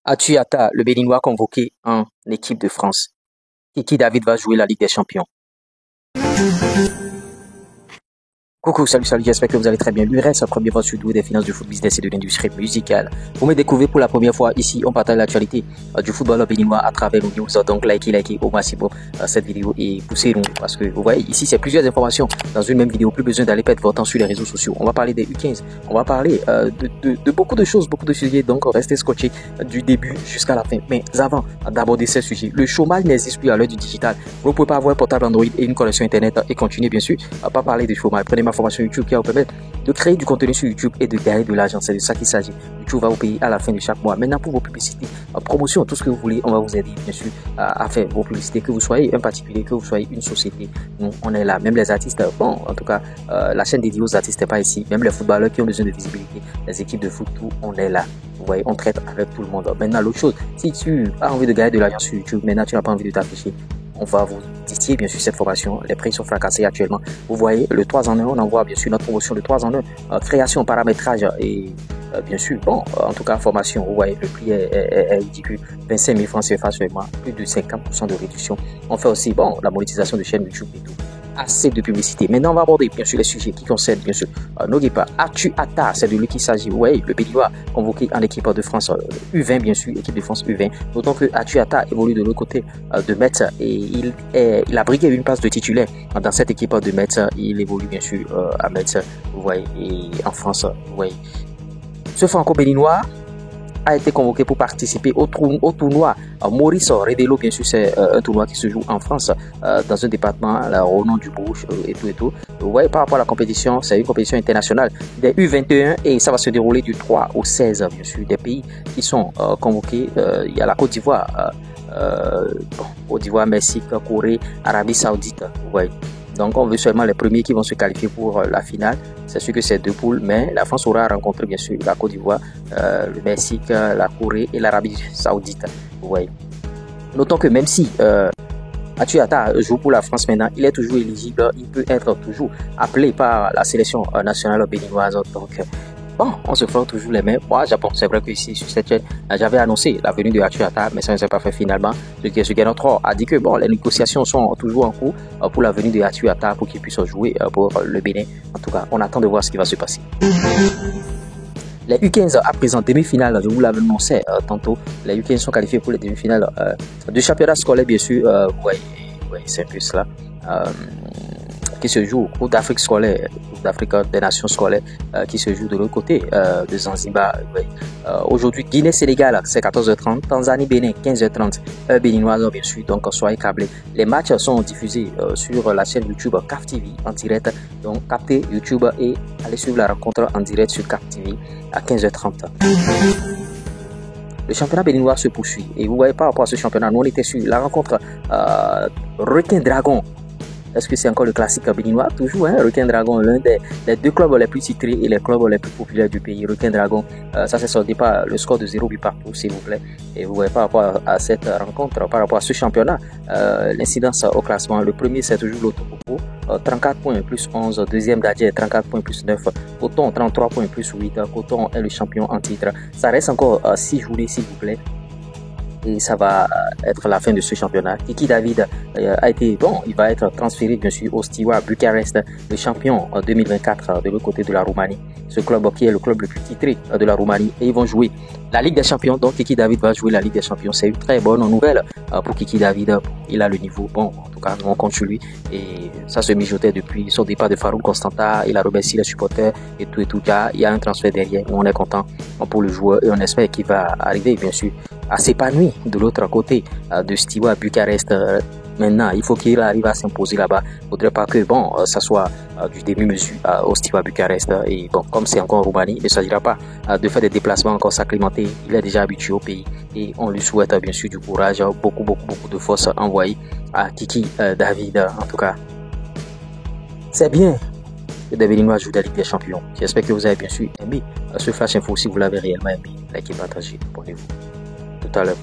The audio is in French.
Atuata, le Béninois convoqué en équipe de France. Kiki David va jouer la Ligue des Champions. Coucou, salut, j'espère que vous allez très bien. L'URS, premier voix sur des finances, du foot business et de l'industrie musicale. Vous me découvrez pour la première fois ici, on partage l'actualité du football béninois à travers nos news. Donc, likez au maximum cette vidéo et poussez-nous parce que vous voyez, ici, c'est plusieurs informations dans une même vidéo. Plus besoin d'aller perdre votre temps sur les réseaux sociaux. On va parler des U15, on va parler de beaucoup de choses, beaucoup de sujets. Donc, restez scotchés du début jusqu'à la fin. Mais avant d'aborder ces sujets, le chômage n'existe plus à l'heure du digital. Vous ne pouvez pas avoir un portable Android et une connexion Internet et continuer, bien sûr, à pas parler de chômage. Prenez ma formation YouTube qui va vous permettre de créer du contenu sur YouTube et de gagner de l'argent. C'est de ça qu'il s'agit. YouTube va vous payer à la fin de chaque mois. Maintenant, pour vos publicités, promotion, tout ce que vous voulez, on va vous aider, bien sûr, à faire vos publicités. Que vous soyez un particulier, que vous soyez une société, nous, on est là. Même les artistes, bon, en tout cas, la chaîne dédiée aux artistes n'est pas ici. Même les footballeurs qui ont besoin de visibilité, les équipes de foot, tout, on est là. Vous voyez, on traite avec tout le monde. Maintenant, l'autre chose, si tu as envie de gagner de l'argent sur YouTube, maintenant, tu n'as pas envie de t'afficher, on va vous distiller bien sûr cette formation. Les prix sont fracassés actuellement. Vous voyez, le 3 en 1, on envoie bien sûr notre promotion de 3 en 1, création, paramétrage et bien sûr, bon, en tout cas, formation. Vous voyez, le prix est ridicule. 25 000 francs CFA seulement, plus de 50% de réduction. On fait aussi, bon, la monétisation de chaîne YouTube et tout. Assez de publicité. Maintenant, on va aborder bien sûr les sujets qui concernent bien sûr Noguepa. Atuata, c'est de lui qu'il s'agit. Vous voyez, le Béninois convoqué en équipe de France U20, bien sûr, équipe de France U20. D'autant que Atuata évolue de l'autre côté de Metz et il a brigué une place de titulaire dans cette équipe de Metz. Il évolue bien sûr à Metz, vous voyez, et en France, vous voyez. Ce franco-béninois a été convoqué pour participer au tournoi Maurice Rebello. Bien sûr, c'est un tournoi qui se joue en France, dans un département, au nom du Bouche et tout. Vous voyez, par rapport à la compétition, c'est une compétition internationale des U21 et ça va se dérouler du 3 au 16, bien sûr. Des pays qui sont convoqués, il y a la Côte d'Ivoire, Côte d'Ivoire, Mexique, Corée, Arabie Saoudite, vous voyez. Donc, on veut seulement les premiers qui vont se qualifier pour la finale. C'est sûr que c'est deux poules, mais la France aura rencontré bien sûr la Côte d'Ivoire, le Mexique, la Corée et l'Arabie Saoudite. Vous voyez. Notons que même si Atuata joue pour la France maintenant, il est toujours éligible. Il peut être toujours appelé par la sélection nationale béninoise. Donc, bon, on se frotte toujours les mains. Moi, Japon, c'est vrai que ici, sur cette chaîne, j'avais annoncé la venue de Atuata, mais ça ne s'est pas fait finalement. Ce qui est notre a dit que bon, les négociations sont toujours en cours pour la venue de Atuata pour qu'il puisse jouer pour le Bénin. En tout cas, on attend de voir ce qui va se passer. Les U15 à présent demi-finale, je vous l'avais annoncé tantôt. Les U15 sont qualifiés pour les demi-finales du championnat scolaire, bien sûr. Oui, c'est un peu cela. Qui se joue au Coupe d'Afrique scolaire, Coupe d'Afrique des Nations scolaires, qui se joue de l'autre côté de Zanzibar. Aujourd'hui, Guinée-Sénégal, c'est 14h30, Tanzanie-Bénin, 15h30, béninoise bien sûr, donc soyez câblés. Les matchs sont diffusés sur la chaîne YouTube CAF TV en direct, donc captez YouTube et allez suivre la rencontre en direct sur CAF TV à 15h30. Le championnat béninois se poursuit et vous voyez par rapport à ce championnat, nous on était sur la rencontre Requin Dragon. Est-ce que c'est encore le classique béninois? Toujours, hein, Requin Dragon, l'un des deux clubs les plus titrés et les clubs les plus populaires du pays. Requin Dragon, ça s'est soldé par le score de 0 but partout, s'il vous plaît. Et vous voyez par rapport à cette rencontre, par rapport à ce championnat, l'incidence au classement, le premier c'est toujours l'Autopopo, 34 points plus 11, deuxième Dadje, 34 points plus 9, Coton 33 points plus 8, Coton est le champion en titre. Ça reste encore 6 journées, s'il vous plaît. Et ça va être la fin de ce championnat. Kiki David a été, bon, il va être transféré bien sûr au Steaua Bucarest, le champion en 2024 de l'autre côté de la Roumanie. Ce club qui est le club le plus titré de la Roumanie. Et ils vont jouer la Ligue des Champions. Donc Kiki David va jouer la Ligue des Champions. C'est une très bonne nouvelle pour Kiki David. Il a le niveau. Bon, en tout cas, nous on compte sur lui. Et ça se mijotait depuis son départ de Farouk Constanta. Il a remercié les supporters et tout. Il y a un transfert derrière. On est content pour le joueur et on espère qu'il va arriver bien sûr à s'épanouir de l'autre côté de Steaua Bucarest. Maintenant, il faut qu'il arrive à s'imposer là-bas. Il ne faudrait pas que bon, ça soit du demi-mesure au Steaua Bucarest. Et bon, comme c'est encore en Roumanie, il ne s'agira pas de faire des déplacements encore s'acclimater. Il est déjà habitué au pays et on lui souhaite bien sûr du courage, beaucoup de force envoyée à Kiki David. En tout cas, c'est bien que des Béninois jouent la Ligue des Champions. J'espère que vous avez bien sûr aimé ce flash info. Si vous l'avez réellement aimé, likez, partagez, abonnez-vous. Tout à l'heure.